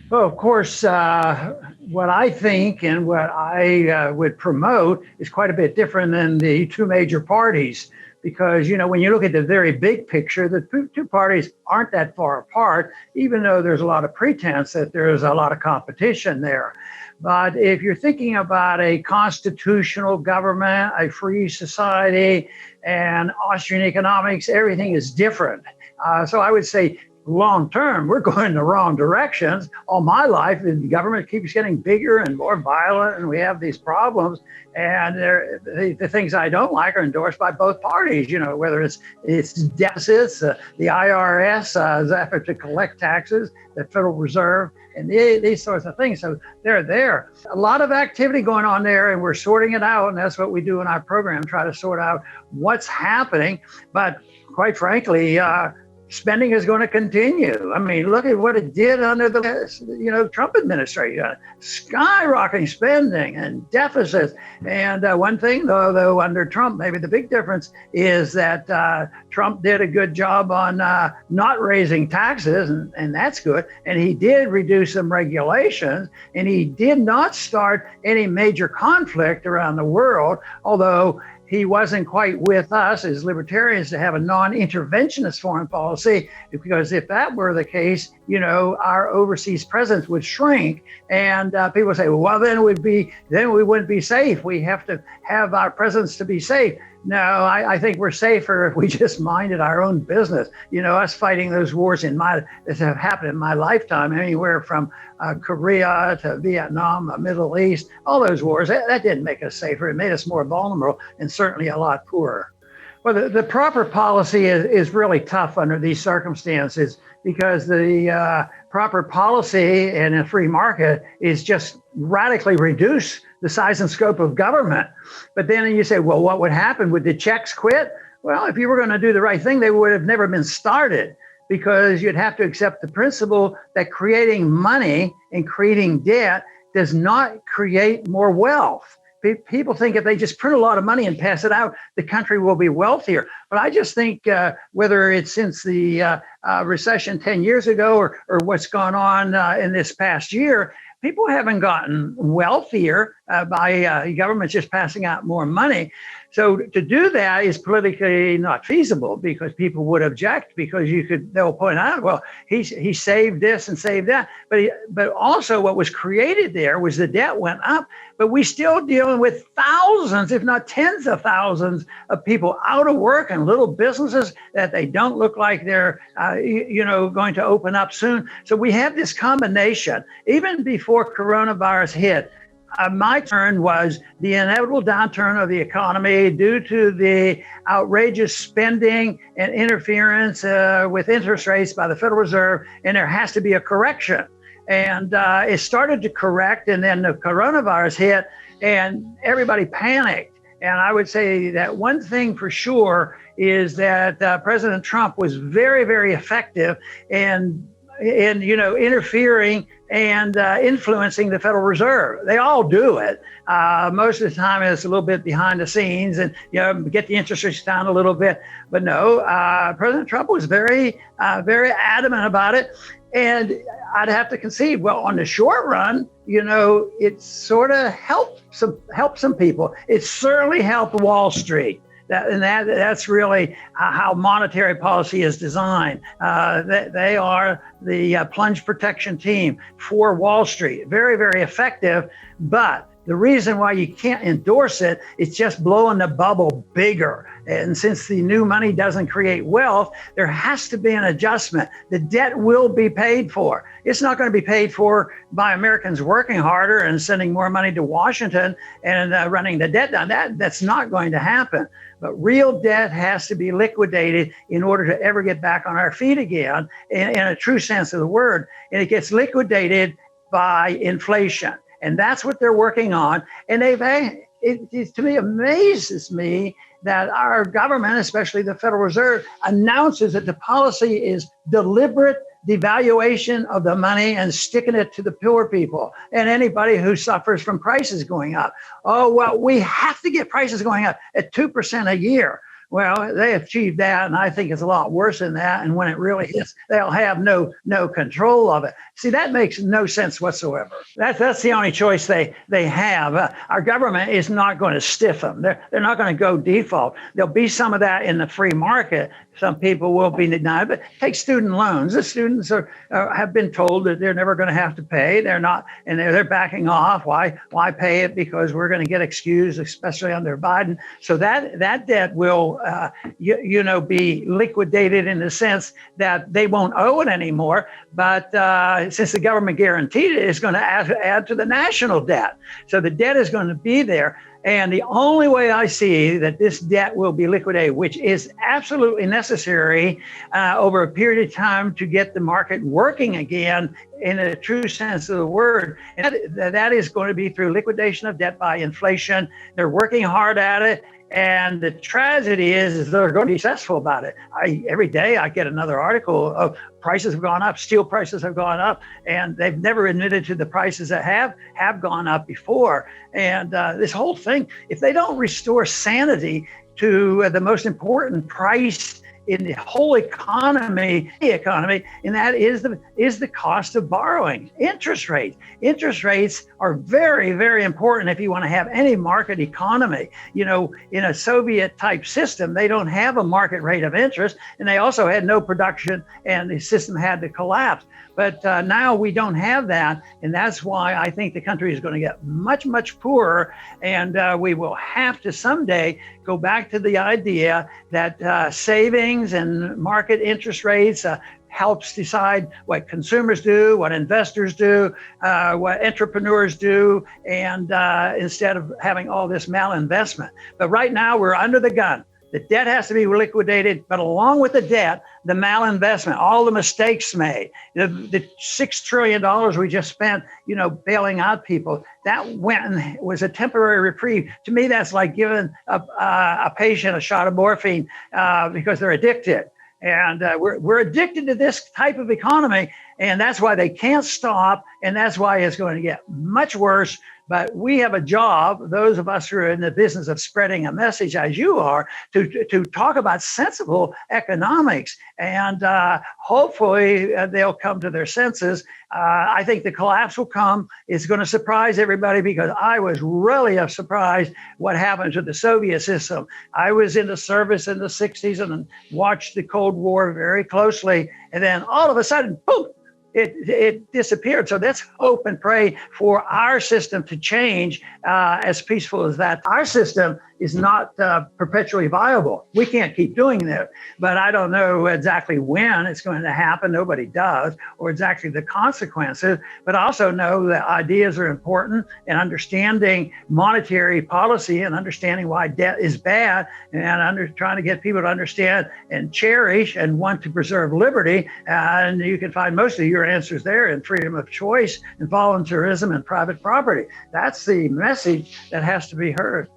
Well, of course, what I think and what I would promote is quite a bit different than the two major parties. Because, when you look at the very big picture, the two parties aren't that far apart, even though there's a lot of pretense that there's a lot of competition there. But if you're thinking about a constitutional government, a free society, and Austrian economics, everything is different. So I would say long term, we're going in the wrong directions. All my life, the government keeps getting bigger and more violent, and we have these problems. And the things I don't like are endorsed by both parties. Whether it's deficits, the IRS, effort to collect taxes, the Federal Reserve, and these sorts of things. So they're there. A lot of activity going on there, and we're sorting it out. And that's what we do in our program: try to sort out what's happening. But quite frankly, spending is going to continue. I mean, look at what it did under the Trump administration, skyrocketing spending and deficits. And one thing, though, under Trump, maybe the big difference is that Trump did a good job on not raising taxes, and that's good. And he did reduce some regulations, and he did not start any major conflict around the world, although he wasn't quite with us as libertarians to have a non-interventionist foreign policy, because if that were the case, our overseas presence would shrink, and people say, well, then we wouldn't be safe. We have to have our presence to be safe. No, I think we're safer if we just minded our own business. Us fighting those wars that have happened in my lifetime, anywhere from Korea to Vietnam, the Middle East, all those wars, that didn't make us safer. It made us more vulnerable and certainly a lot poorer. Well, the proper policy is really tough under these circumstances, because the proper policy in a free market is just radically reduce the size and scope of government. But then you say, well, what would happen? Would the checks quit? Well, if you were going to do the right thing, they would have never been started, because you'd have to accept the principle that creating money and creating debt does not create more wealth. People think if they just print a lot of money and pass it out, the country will be wealthier. But I just think whether it's since the recession 10 years ago or what's gone on in this past year, people haven't gotten wealthier by governments just passing out more money. So to do that is politically not feasible, because people would object, because they'll point out, well, he saved this and saved that. But also what was created there was the debt went up, but we still dealing with thousands, if not tens of thousands of people out of work and little businesses that they don't look like they're, going to open up soon. So we have this combination. Even before coronavirus hit, my turn was the inevitable downturn of the economy due to the outrageous spending and interference with interest rates by the Federal Reserve, and there has to be a correction. And it started to correct, and then the coronavirus hit, and everybody panicked. And I would say that one thing for sure is that President Trump was very, very effective in interfering and influencing the Federal Reserve. They all do it. Most of the time it's a little bit behind the scenes and, get the interest rates down a little bit. But no, President Trump was very, very adamant about it. And I'd have to concede, well, on the short run, it sort of helped some people. It certainly helped Wall Street. That's really how monetary policy is designed. They are the plunge protection team for Wall Street. Very, very effective. But the reason why you can't endorse it, it's just blowing the bubble bigger. And since the new money doesn't create wealth, there has to be an adjustment. The debt will be paid for. It's not going to be paid for by Americans working harder and sending more money to Washington and running the debt down. That's not going to happen. But real debt has to be liquidated in order to ever get back on our feet again, in a true sense of the word. And it gets liquidated by inflation. And that's what they're working on. And it to me amazes me that our government, especially the Federal Reserve, announces that the policy is deliberate devaluation of the money and sticking it to the poor people and anybody who suffers from prices going up. Oh, well, we have to get prices going up at 2% a year. Well, they achieved that, and I think it's a lot worse than that. And when it really hits, they'll have no control of it. See, that makes no sense whatsoever. That's the only choice they have. Our government is not going to stiff them. They're not going to go default. There'll be some of that in the free market. Some people will be denied, but take student loans. The students have been told that they're never going to have to pay. They're not, and they're backing off. Why pay it? Because we're going to get excused, especially under Biden. So that debt will, be liquidated in the sense that they won't owe it anymore. But since the government guaranteed it, it's going to add to the national debt. So the debt is going to be there. And the only way I see that this debt will be liquidated, which is absolutely necessary over a period of time to get the market working again in a true sense of the word, and that is going to be through liquidation of debt by inflation. They're working hard at it. And the tragedy is they're going to be successful about it. Every day I get another article of prices have gone up, steel prices have gone up, and they've never admitted to the prices that have gone up before. And this whole thing, if they don't restore sanity to the most important price in the whole economy, and that is the cost of borrowing. Interest rates. Interest rates are very, very important if you want to have any market economy. In a Soviet type system, they don't have a market rate of interest, and they also had no production, and the system had to collapse. But now we don't have that, and that's why I think the country is going to get much, much poorer, and we will have to someday go back to the idea that savings and market interest rates helps decide what consumers do, what investors do, what entrepreneurs do, and instead of having all this malinvestment. But right now we're under the gun. The debt has to be liquidated, but along with the debt, the malinvestment, all the mistakes made, the $6 trillion we just spent, bailing out people, that went and was a temporary reprieve. To me, that's like giving a patient a shot of morphine because they're addicted. And we're addicted to this type of economy, and that's why they can't stop, and that's why it's going to get much worse. But we have a job, those of us who are in the business of spreading a message, as you are, to talk about sensible economics. And hopefully they'll come to their senses. I think the collapse will come. It's going to surprise everybody because I was really surprised what happened to the Soviet system. I was in the service in the 60s and watched the Cold War very closely. And then all of a sudden, boom, it disappeared. So let's hope and pray for our system to change as peaceful as that. Our system is not perpetually viable. We can't keep doing that, but I don't know exactly when it's going to happen. Nobody does, or exactly the consequences, but I also know that ideas are important, and understanding monetary policy and understanding why debt is bad, and trying to get people to understand and cherish and want to preserve liberty. And you can find most of your answers there in freedom of choice and voluntarism and private property. That's the message that has to be heard.